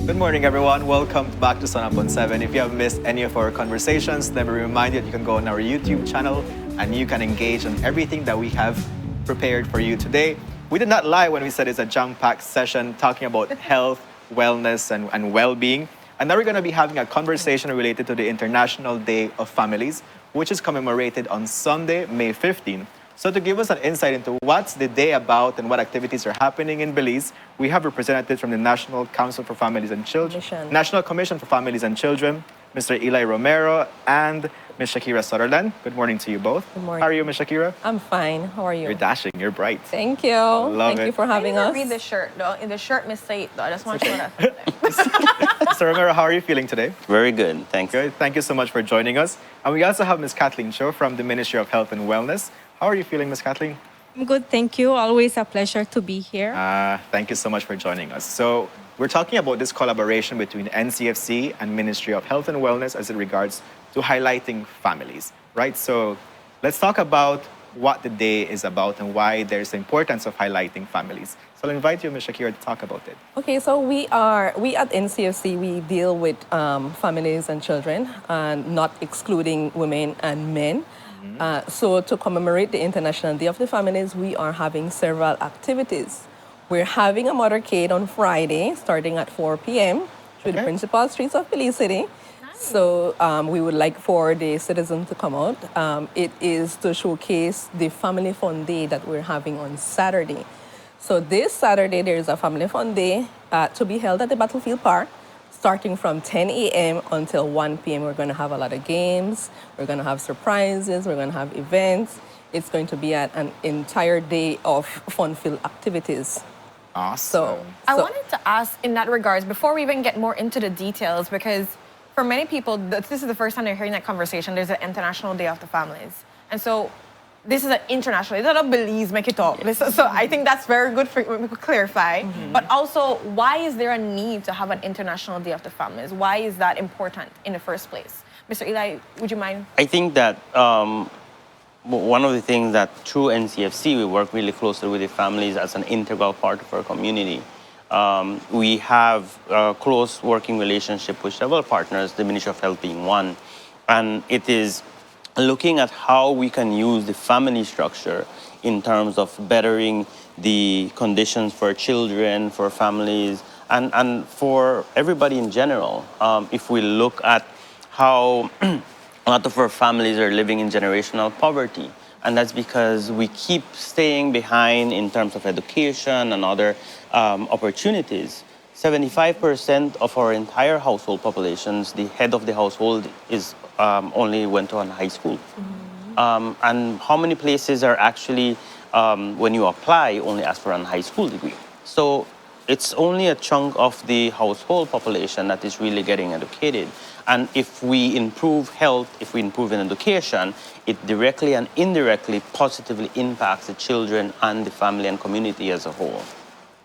Good morning, everyone. Welcome back to Sun Up on 7. If you have missed any of our conversations, let me remind you that you can go on our YouTube channel and you can engage on everything that we have prepared for you today. We did not lie when we said it's a jam-packed session talking about health, wellness, and well-being. And now we're going to be having a conversation related to the International Day of Families, which is commemorated on Sunday, May 15. So to give us an insight into what's the day about and what activities are happening in Belize, we have representatives from the National Council for Families and Children, National Commission for Families and Children, Mr. Eli Romero and Ms. Shakira Sutherland. Good morning to you both. Good morning. How are you, Ms. Shakira? I'm fine. How are you? You're dashing. You're bright. Thank you. Love Thank it. you for having us. Read the shirt though. In the shirt, Miss Said though. I just want to show that. Mr. Romero, how are you feeling today? Very good, thanks. Good. Thank you so much for joining us. And we also have Ms. Kathleen Cho from the Ministry of Health and Wellness. How are you feeling, Ms. Kathleen? I'm good, thank you. Always a pleasure to be here. Thank you so much for joining us. So we're talking about this collaboration between NCFC and Ministry of Health and Wellness as it regards to highlighting families, right? So let's talk about what the day is about and why there's the importance of highlighting families. So I'll invite you, Ms. Shakira, to talk about it. Okay, so we at NCFC, we deal with families and children, and not excluding women and men. So to commemorate the International Day of the Families, we are having several activities. We're having a motorcade on Friday, starting at 4 p.m. through the principal streets of Belize City. So we would like for the citizens to come out. It is to showcase the Family Fun Day that we're having on Saturday. So this Saturday, there is a Family Fun Day to be held at the Battlefield Park. Starting from 10 a.m. until 1 p.m., we're going to have a lot of games. We're going to have surprises. We're going to have events. It's going to be an entire day of fun-filled activities. Awesome. I wanted to ask in that regards, before we even get more into the details, because for many people, this is the first time they're hearing that conversation. There's an International Day of the Families. And so this is an international, it's not a Belize, make it up. So I think that's very good for we could clarify. But also, why is there a need to have an International Day of the Families? Why is that important in the first place? Mr. Eli, would you mind? I think that one of the things that through NCFC, we work really closely with the families as an integral part of our community. We have a close working relationship with several partners, the Ministry of Health being one. And it is looking at how we can use the family structure in terms of bettering the conditions for children, for families, and for everybody in general. If we look at how a lot of our families are living in generational poverty, and that's because we keep staying behind in terms of education and other opportunities. 75% of our entire household populations, the head of the household is only went to high school. And how many places are actually, when you apply, only ask for a high school degree? So it's only a chunk of the household population that is really getting educated. And if we improve health, if we improve in education, it directly and indirectly positively impacts the children and the family and community as a whole.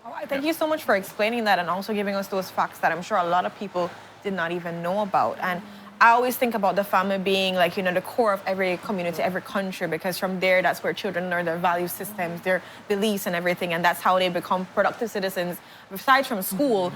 All right, thank you so much for explaining that and also giving us those facts that I'm sure a lot of people did not even know about. And I always think about the family being like, the core of every community, every country, because from there, that's where children learn their value systems, their beliefs and everything. And that's how they become productive citizens. Aside from school,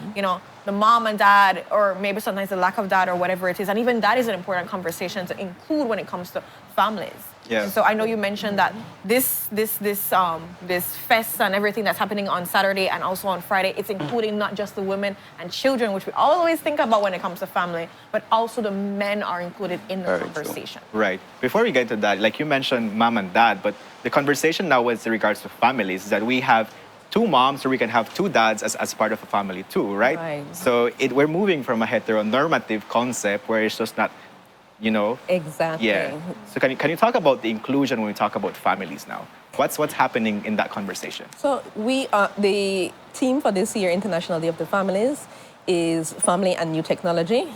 the mom and dad, or maybe sometimes the lack of dad or whatever it is. And even that is an important conversation to include when it comes to families. Yeah. And so I know you mentioned that this fest and everything that's happening on Saturday and also on Friday, it's including not just the women and children, which we always think about when it comes to family, but also the men are included in the conversation. Right. Before we get to that, like you mentioned mom and dad, but the conversation now with regards to families is that we have two moms or we can have two dads as part of a family too, right? So we're moving from a heteronormative concept where it's just not, Exactly. Yeah. So can you talk about the inclusion when we talk about families now? What's happening in that conversation? So the theme for this year, International Day of the Families, is family and new technology.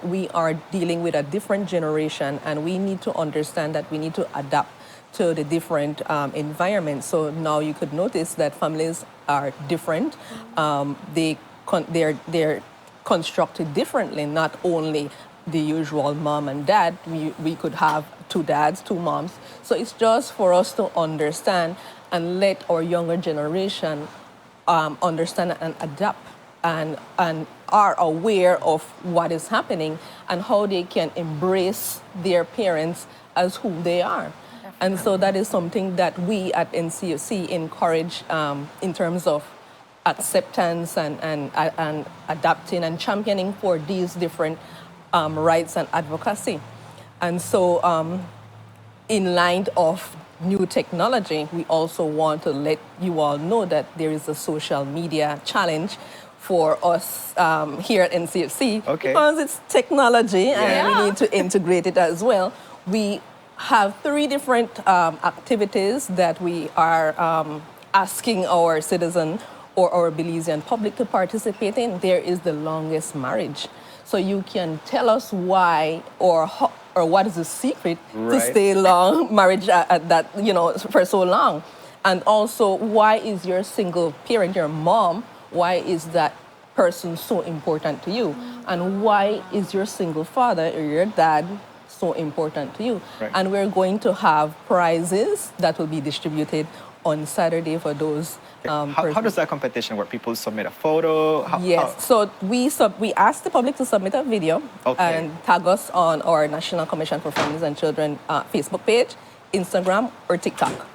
We are dealing with a different generation, and we need to understand that we need to adapt to the different environments. So now you could notice that families are different. They're constructed differently, not only the usual mom and dad. We could have two dads, two moms. So it's just for us to understand and let our younger generation understand and adapt and are aware of what is happening and how they can embrace their parents as who they are. And so that is something that we at NCFC encourage in terms of acceptance and adapting and championing for these different rights and advocacy. And so in line of new technology, we also want to let you all know that there is a social media challenge for us here at NCFC because it's technology and we need to integrate it as well. We have 3 different activities that we are asking our citizen or our Belizean public to participate in. There is the longest marriage. So you can tell us why or what is the secret to stay long marriage at that, for so long. And also, why is your single parent, your mom, why is that person so important to you? And why is your single father or your dad so important to you? And we're going to have prizes that will be distributed on Saturday for those how does that competition work? People submit a photo? So we ask the public to submit a video and tag us on our National Commission for Families and Children Facebook page, Instagram, or TikTok.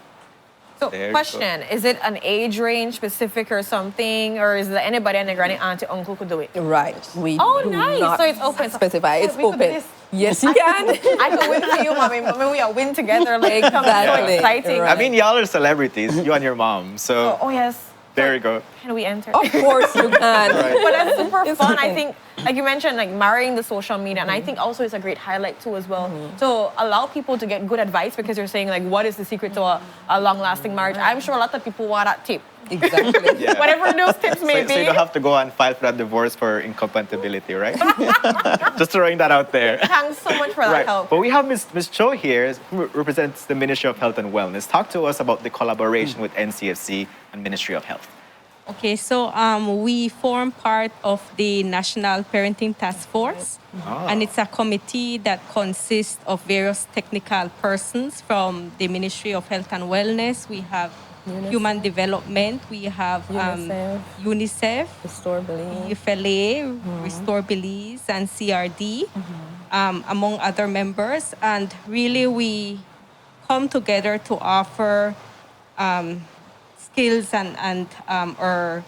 So question, is it an age range specific or something, or is there anybody and a granny, auntie, uncle could do it? Right. We nice. not So it's open. Specify. It's open. Yes, you can. I can win for you, mommy. Maybe we are win together. Like, so exciting. I mean, y'all are celebrities, you and your mom. So oh yes. There you go. Can we enter? Of course you can. But that's super fun. I think, like you mentioned, like marrying the social media, and I think also it's a great highlight too as well. So allow people to get good advice because you're saying like, what is the secret to a long-lasting marriage? I'm sure a lot of people want that tip. Exactly. Whatever those tips may be. So you don't have to go and file for that divorce for incompatibility, right? Just throwing that out there. Thanks so much for that help. But we have Ms. Cho here, who represents the Ministry of Health and Wellness. Talk to us about the collaboration with NCFC and Ministry of Health. Okay, so we form part of the National Parenting Task Force, and it's a committee that consists of various technical persons from the Ministry of Health and Wellness. We have Human Development, we have UNICEF, Restore Belize, UFLA, Restore Belize, and CRD, among other members. And really, we come together to offer skills and our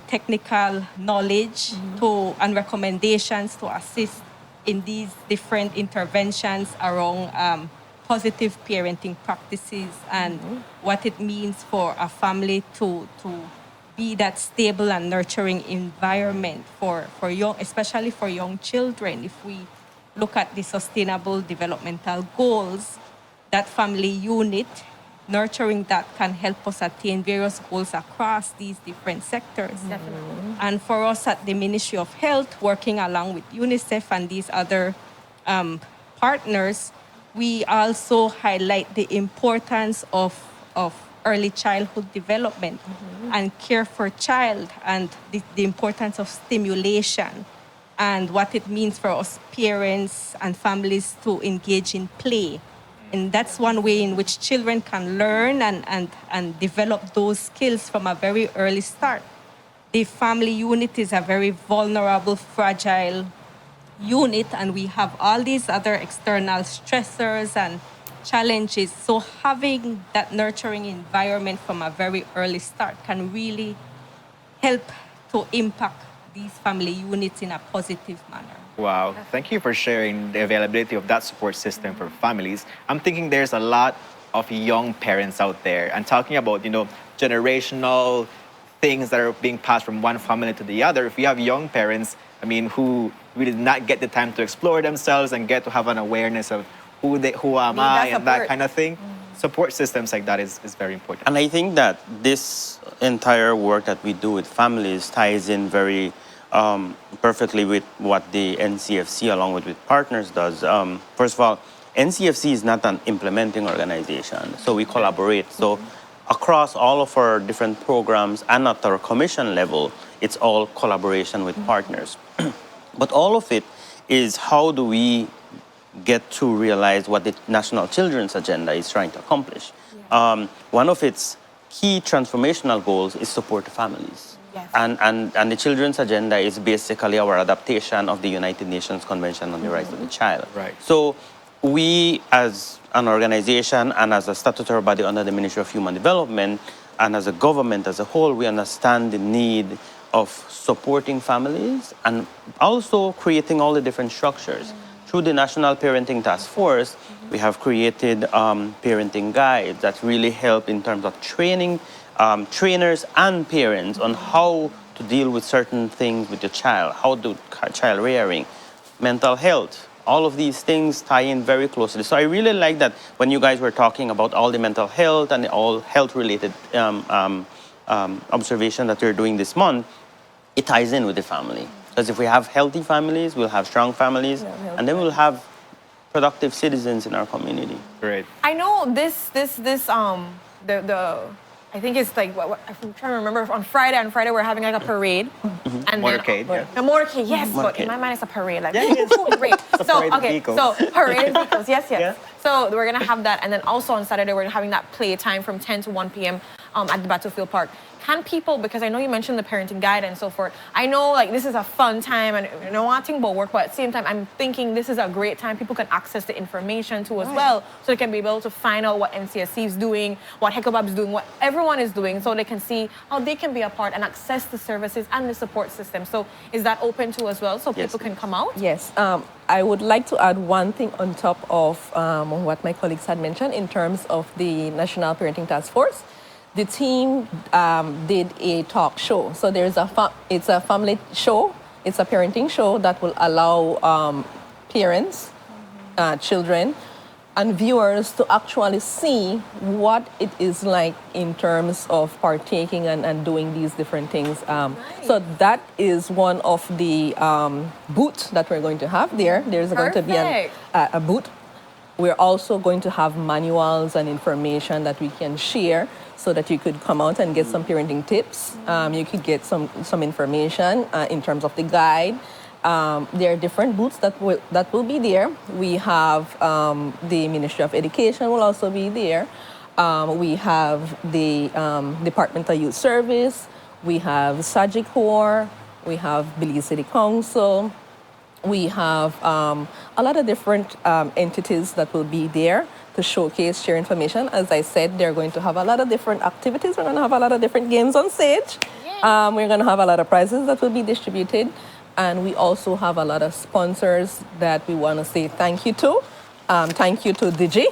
technical knowledge and recommendations to assist in these different interventions around positive parenting practices and what it means for a family to be that stable and nurturing environment for young, especially for young children. If we look at the Sustainable Developmental Goals, that family unit, nurturing that can help us attain various goals across these different sectors. Definitely. And for us at the Ministry of Health, working along with UNICEF and these other partners, we also highlight the importance of early childhood development and care for child and the importance of stimulation and what it means for us parents and families to engage in play. And that's one way in which children can learn and develop those skills from a very early start. The family unit is a very vulnerable, fragile unit, and we have all these other external stressors and challenges. So having that nurturing environment from a very early start can really help to impact these family units in a positive manner. Wow, thank you for sharing the availability of that support system for families. I'm thinking there's a lot of young parents out there and talking about, generational things that are being passed from one family to the other. If you have young parents, who really did not get the time to explore themselves and get to have an awareness of who am I and that kind of thing, support systems like that is very important. And I think that this entire work that we do with families ties in very perfectly with what the NCFC along with partners does. First of all, NCFC is not an implementing organization, so we collaborate. So across all of our different programs and at our commission level, it's all collaboration with partners. But all of it is how do we get to realize what the National Children's Agenda is trying to accomplish. One of its key transformational goals is support families. Yes. And the children's agenda is basically our adaptation of the United Nations Convention on the Rights of the Child. Right. So we, as an organization and as a statutory body under the Ministry of Human Development, and as a government as a whole, we understand the need of supporting families and also creating all the different structures. Through the National Parenting Task Force, we have created parenting guides that really help in terms of training trainers and parents on how to deal with certain things with your child, how to child rearing, mental health. All of these things tie in very closely. So I really like that when you guys were talking about all the mental health and all health-related observation that we're doing this month, it ties in with the family. Because if we have healthy families, we'll have strong families, and then we'll have productive citizens in our community. Great. I know I think it's like, I'm trying to remember, on Friday we're having like a parade. And Motorcade, then, yeah. A motorcade, yes, but in Motorcade. my mind it's a parade. Like, Yeah, it is. parade. So, parade of okay, vehicles. so parade of vehicles, yes. Yeah. So we're gonna have that, and then also on Saturday we're having that play time from 10 to 1 p.m. At the Battlefield Park. Can people, because I know you mentioned the parenting guide and so forth, I know like this is a fun time and you know wanting about work, but at the same time I'm thinking this is a great time people can access the information too as well, so they can be able to find out what NCFC is doing, what Hecklebab is doing, what everyone is doing, so they can see how they can be a part and access the services and the support system. So is that open too as well, so Yes. people can come out? Yes, I would like to add one thing on top of what my colleagues had mentioned in terms of the National Parenting Task Force. The team did a talk show. So it's a family show, it's a parenting show that will allow parents, children, and viewers to actually see what it is like in terms of partaking and doing these different things. So that is one of the booths that we're going to have there. There's going to be a booth. We're also going to have manuals and information that we can share so that you could come out and get some parenting tips. You could get some information in terms of the guide. There are different booths that will be there. We have the Ministry of Education will also be there. We have the Department of Youth Service. We have Sagicor. We have Belize City Council. We have a lot of different entities that will be there to showcase, share information. As I said, they're going to have a lot of different activities. We're going to have a lot of different games on stage. We're going to have a lot of prizes that will be distributed. And we also have a lot of sponsors that we want to say thank you to. Thank you to Digi.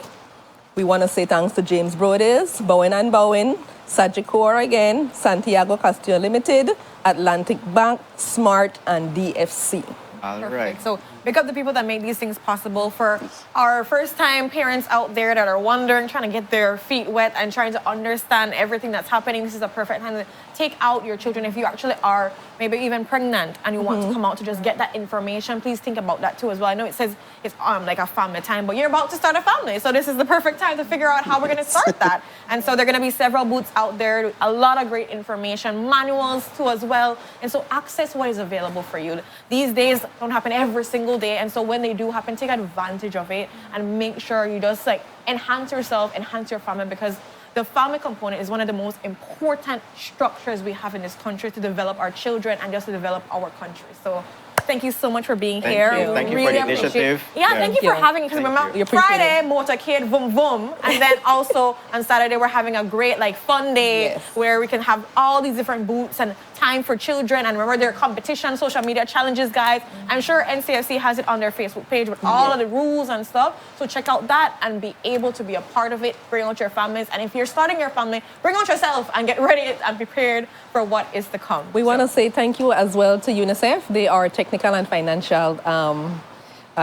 We want to say thanks to James Broders, Bowen & Bowen, Sagicor again, Santiago Castillo Limited, Atlantic Bank, Smart, and DFC. All Perfect. right. So pick up the people that make these things possible. For our first-time parents out there that are wondering, trying to get their feet wet and trying to understand everything that's happening, this is a perfect time to take out your children. If you actually are maybe even pregnant and you want to come out to just get that information, please think about that too as well. I know it says it's like a family time, but you're about to start a family, so this is the perfect time to figure out how we're going to start that. And so there are going to be several booths out there, a lot of great information, manuals too as well. And so access what is available for you. These days don't happen every single day, and so when they do happen, take advantage of it and make sure you just like enhance yourself, enhance your family, because the family component is one of the most important structures we have in this country to develop our children and just to develop our country. So thank you so much for being here. You. Thank you We for the appreciate- initiative. Yeah, thank you for having it. Because Thank remember, you. Friday, motorcade, vroom, vroom. And then also on Saturday, we're having a great like fun day where we can have all these different booths and time for children. And remember, there are competition, social media challenges, guys. I'm sure NCFC has it on their Facebook page with all of the rules and stuff. So check out that and be able to be a part of it. Bring out your families. And if you're starting your family, bring out yourself and get ready and prepared for what is to come. We want to say thank you as well to UNICEF. They are technical and financial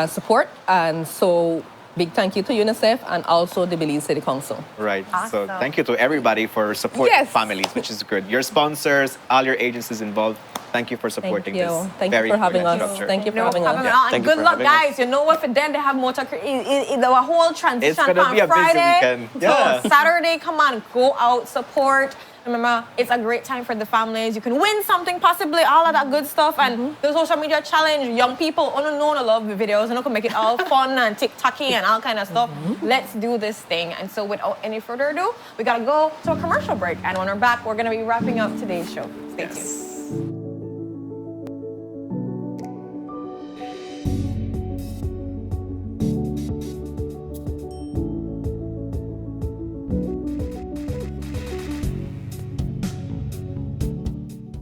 support. And so big thank you to UNICEF and also the Belize City Council. Right. So Awesome. thank you to everybody for supporting Yes. families, which is good. Your sponsors, all your agencies involved, thank you for supporting Thank you. this Thank you very for having important us. structure. Thank you for No having problem us. at all. Thank And you good for luck, having us. guys. You know what? For them, they have motor. The whole transition. It's gonna on be a busy Friday. weekend. Yeah. So Saturday, come on, go out, support. Remember, it's a great time for the families. You can win something, possibly, all of that good stuff. And the social media challenge, young people, unknown, love the videos, and can make it all fun and TikToky and all kind of stuff. Let's do this thing. And so without any further ado, we gotta go to a commercial break. And when we're back, we're gonna be wrapping up today's show. Stay tuned.